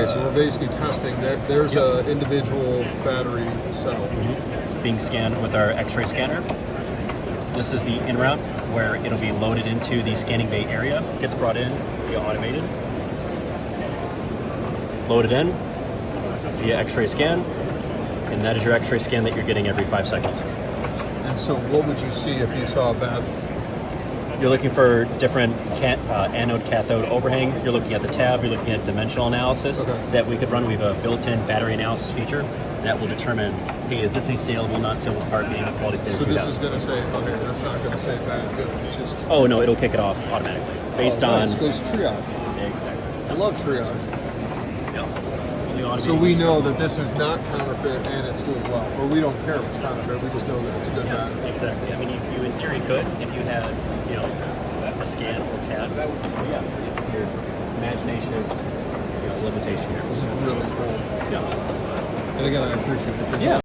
Okay, so we're basically testing. There's a individual battery cell. Being scanned with our X-ray scanner. This is the in route where it'll be loaded into the scanning bay area. Gets brought in via automated. Loaded in via X-ray scan, and that is your X-ray scan that you're getting every 5 seconds. And so, what would you see if you saw a bad? You're looking for different anode cathode overhang. You're looking at the tab. You're looking at dimensional analysis that we could run. We have a built-in battery analysis feature that will determine, hey, is this a saleable, non-saleable part being a quality standard? So this is going to say, okay, that's not going to say bad, good. It's just. Oh no, it'll kick it off automatically based on. It goes triage. Exactly. I love triage. Yeah. So we know that this is not counterfeit and it's doing well, or we don't care if it's counterfeit. We just know that it's a good battery. Exactly. I mean, you in theory could if you had, a scan or CAD. Yeah, it's your imagination is limitation here. This is really cool. Yeah. And again, I appreciate it. Yeah.